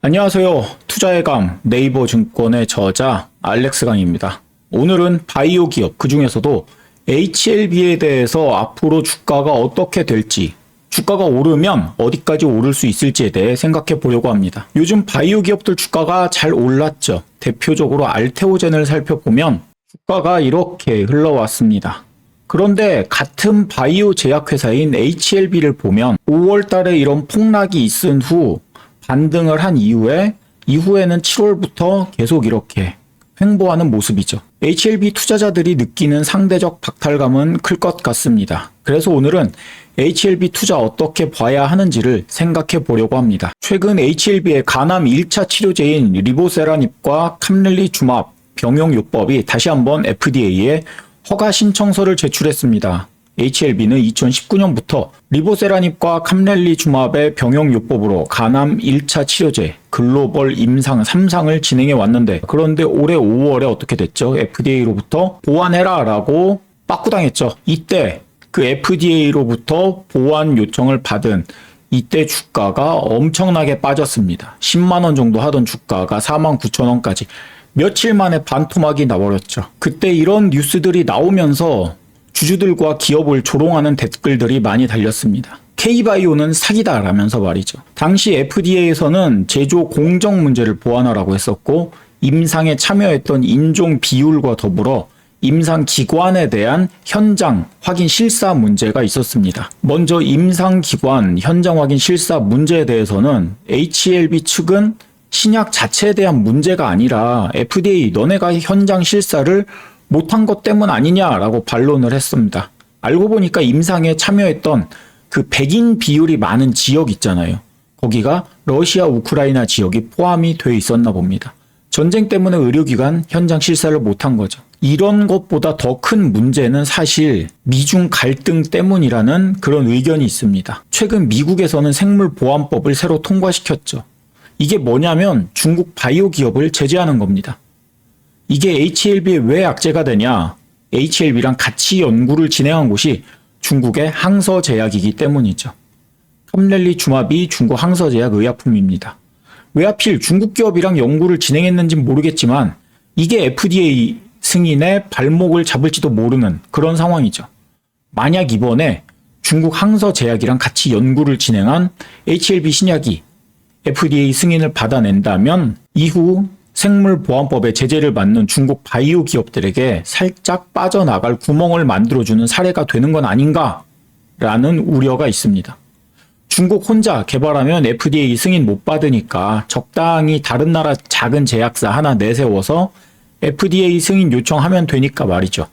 안녕하세요. 투자의 감 네이버 증권의 저자 알렉스 강입니다. 오늘은 바이오 기업 그중에서도 HLB에 대해서 앞으로 주가가 어떻게 될지, 주가가 오르면 어디까지 오를 수 있을지에 대해 생각해 보려고 합니다. 요즘 바이오 기업들 주가가 잘 올랐죠. 대표적으로 알테오젠을 살펴보면 주가가 이렇게 흘러왔습니다. 그런데 같은 바이오 제약회사인 HLB를 보면 5월 달에 이런 폭락이 있은 후 반등을 한 이후에는 7월부터 계속 이렇게 횡보하는 모습이죠. HLB 투자자들이 느끼는 상대적 박탈감은 클 것 같습니다. 그래서 오늘은 HLB 투자 어떻게 봐야 하는지를 생각해 보려고 합니다. 최근 HLB의 간암 1차 치료제인 리보세라닙과 캄렐리주맙 병용요법이 다시 한번 FDA에 허가 신청서를 제출했습니다. HLB는 2019년부터 리보세라닙과 캄렐리주맙의 병용요법으로 간암 1차 치료제 글로벌 임상 3상을 진행해 왔는데, 그런데 올해 5월에 어떻게 됐죠? FDA로부터 보완해라 라고 빠꾸당했죠. 이때 그 FDA로부터 보완 요청을 받은 이때 주가가 엄청나게 빠졌습니다. 10만원 정도 하던 주가가 49,000원까지 며칠 만에 반토막이 나버렸죠. 그때 이런 뉴스들이 나오면서 주주들과 기업을 조롱하는 댓글들이 많이 달렸습니다. K바이오는 사기다 라면서 말이죠. 당시 FDA에서는 제조 공정 문제를 보완하라고 했었고, 임상에 참여했던 인종 비율과 더불어 임상 기관에 대한 현장 확인 실사 문제가 있었습니다. 먼저 임상 기관 현장 확인 실사 문제에 대해서는 HLB 측은 신약 자체에 대한 문제가 아니라 FDA 너네가 현장 실사를 못한 것 때문 아니냐라고 반론을 했습니다. 알고 보니까 임상에 참여했던 그 백인 비율이 많은 지역 있잖아요. 거기가 러시아, 우크라이나 지역이 포함이 돼 있었나 봅니다. 전쟁 때문에 의료기관 현장 실사를 못한 거죠. 이런 것보다 더 큰 문제는 사실 미중 갈등 때문이라는 그런 의견이 있습니다. 최근 미국에서는 생물보안법을 새로 통과시켰죠. 이게 뭐냐면 중국 바이오 기업을 제재하는 겁니다. 이게 HLB에 왜 악재가 되냐? HLB랑 같이 연구를 진행한 곳이 중국의 항서제약이기 때문이죠. 캄렐리주맙이 중국 항서제약 의약품입니다. 왜 하필 중국 기업이랑 연구를 진행했는지는 모르겠지만 이게 FDA 승인의 발목을 잡을지도 모르는 그런 상황이죠. 만약 이번에 중국 항서제약이랑 같이 연구를 진행한 HLB 신약이 FDA 승인을 받아낸다면 이후 생물보안법의 제재를 받는 중국 바이오 기업들에게 살짝 빠져나갈 구멍을 만들어주는 사례가 되는 건 아닌가라는 우려가 있습니다. 중국 혼자 개발하면 FDA 승인 못 받으니까 적당히 다른 나라 작은 제약사 하나 내세워서 FDA 승인 요청하면 되니까 말이죠.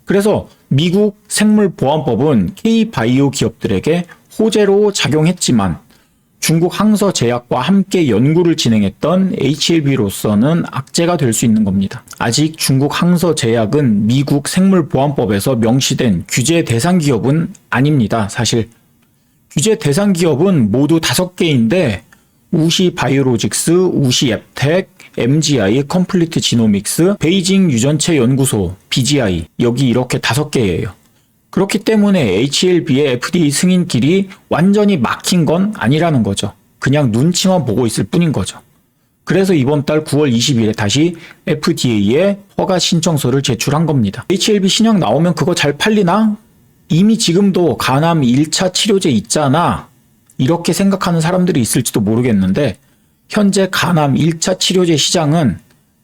그래서 미국 생물보안법은 K바이오 기업들에게 호재로 작용했지만 중국 항서제약과 함께 연구를 진행했던 HLB로서는 악재가 될 수 있는 겁니다. 아직 중국 항서제약은 미국 생물보안법에서 명시된 규제 대상 기업은 아닙니다. 사실 규제 대상 기업은 모두 5개인데 우시 바이오로직스, 우시 앱텍, MGI, 컴플리트 지노믹스, 베이징 유전체 연구소, BGI 여기 이렇게 5개예요. 그렇기 때문에 HLB의 FDA 승인길이 완전히 막힌 건 아니라는 거죠. 그냥 눈치만 보고 있을 뿐인 거죠. 그래서 이번 달 9월 20일에 다시 FDA에 허가 신청서를 제출한 겁니다. HLB 신약 나오면 그거 잘 팔리나? 이미 지금도 간암 1차 치료제 있잖아. 이렇게 생각하는 사람들이 있을지도 모르겠는데 현재 간암 1차 치료제 시장은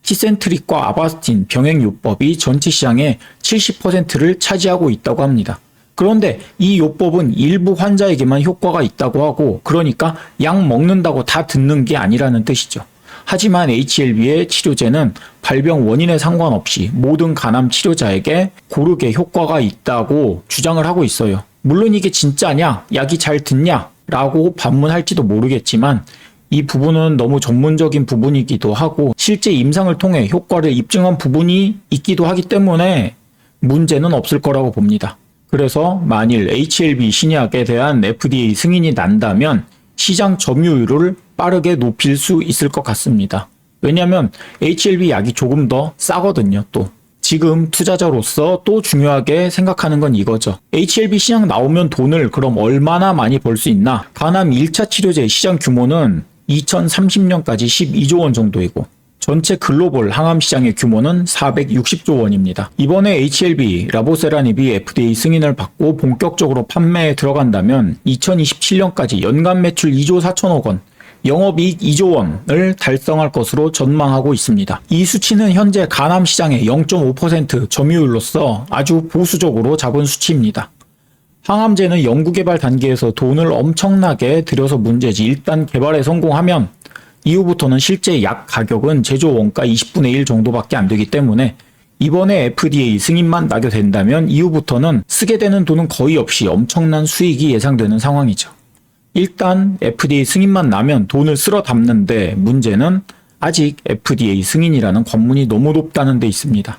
티센트릭과 아바스틴 병행요법이 전체 시장의 70%를 차지하고 있다고 합니다. 그런데 이 요법은 일부 환자에게만 효과가 있다고 하고, 그러니까 약 먹는다고 다 듣는 게 아니라는 뜻이죠. 하지만 HLB의 치료제는 발병 원인에 상관없이 모든 간암 치료자에게 고르게 효과가 있다고 주장을 하고 있어요. 물론 이게 진짜냐, 약이 잘 듣냐 라고 반문할지도 모르겠지만 이 부분은 너무 전문적인 부분이기도 하고 실제 임상을 통해 효과를 입증한 부분이 있기도 하기 때문에 문제는 없을 거라고 봅니다. 그래서 만일 HLB 신약에 대한 FDA 승인이 난다면 시장 점유율을 빠르게 높일 수 있을 것 같습니다. 왜냐하면 HLB 약이 조금 더 싸거든요. 또 지금 투자자로서 또 중요하게 생각하는 건 이거죠. HLB 시장 나오면 돈을 그럼 얼마나 많이 벌 수 있나? 간암 1차 치료제 시장 규모는 2030년까지 12조 원 정도이고 전체 글로벌 항암 시장의 규모는 460조 원입니다. 이번에 HLB, 라보세라닙이 FDA 승인을 받고 본격적으로 판매에 들어간다면 2027년까지 연간 매출 2조 4천억 원, 영업이익 2조 원을 달성할 것으로 전망하고 있습니다. 이 수치는 현재 간암 시장의 0.5% 점유율로서 아주 보수적으로 잡은 수치입니다. 항암제는 연구개발 단계에서 돈을 엄청나게 들여서 문제지 일단 개발에 성공하면 이후부터는 실제 약 가격은 제조 원가 20분의 1 정도밖에 안 되기 때문에 이번에 FDA 승인만 나게 된다면 이후부터는 쓰게 되는 돈은 거의 없이 엄청난 수익이 예상되는 상황이죠. 일단 FDA 승인만 나면 돈을 쓸어 담는데 문제는 아직 FDA 승인이라는 관문이 너무 높다는 데 있습니다.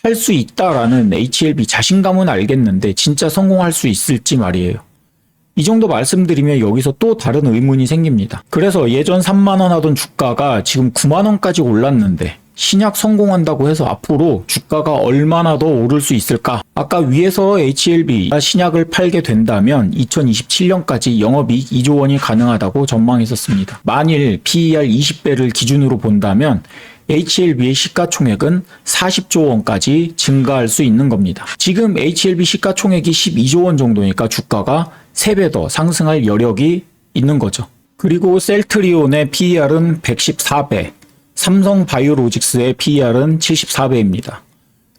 할 수 있다라는 HLB 자신감은 알겠는데 진짜 성공할 수 있을지 말이에요. 이 정도 말씀드리면 여기서 또 다른 의문이 생깁니다. 그래서 예전 3만원 하던 주가가 지금 9만원까지 올랐는데 신약 성공한다고 해서 앞으로 주가가 얼마나 더 오를 수 있을까? 아까 위에서 HLB가 신약을 팔게 된다면 2027년까지 영업이익 2조 원이 가능하다고 전망했었습니다. 만일 PER 20배를 기준으로 본다면 HLB의 시가총액은 40조 원까지 증가할 수 있는 겁니다. 지금 HLB 시가총액이 12조 원 정도니까 주가가 3배 더 상승할 여력이 있는 거죠. 그리고 셀트리온의 PER은 114배, 삼성바이오로직스의 PER은 74배입니다.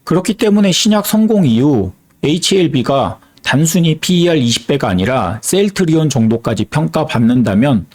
그렇기 때문에 신약 성공 이후 HLB가 단순히 PER 20배가 아니라 셀트리온 정도까지 평가받는다면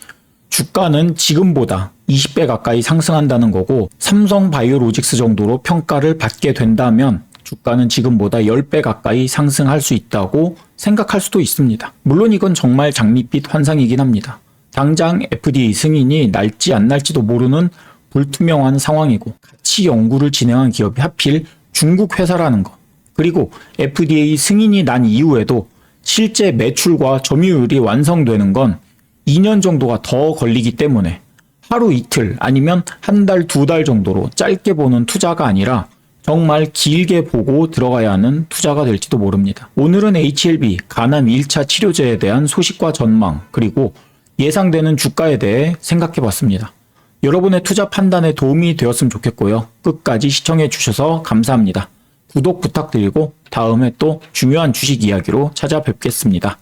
주가는 지금보다 20배 가까이 상승한다는 거고 삼성바이오로직스 정도로 평가를 받게 된다면 주가는 지금보다 10배 가까이 상승할 수 있다고 생각할 수도 있습니다. 물론 이건 정말 장밋빛 환상이긴 합니다. 당장 FDA 승인이 날지 안 날지도 모르는 불투명한 상황이고 같이 연구를 진행한 기업이 하필 중국 회사라는 것, 그리고 FDA 승인이 난 이후에도 실제 매출과 점유율이 완성되는 건 2년 정도가 더 걸리기 때문에 하루 이틀 아니면 한 달, 2달 정도로 짧게 보는 투자가 아니라 정말 길게 보고 들어가야 하는 투자가 될지도 모릅니다. 오늘은 HLB 간암 1차 치료제에 대한 소식과 전망, 그리고 예상되는 주가에 대해 생각해 봤습니다. 여러분의 투자 판단에 도움이 되었으면 좋겠고요. 끝까지 시청해 주셔서 감사합니다. 구독 부탁드리고 다음에 또 중요한 주식 이야기로 찾아뵙겠습니다.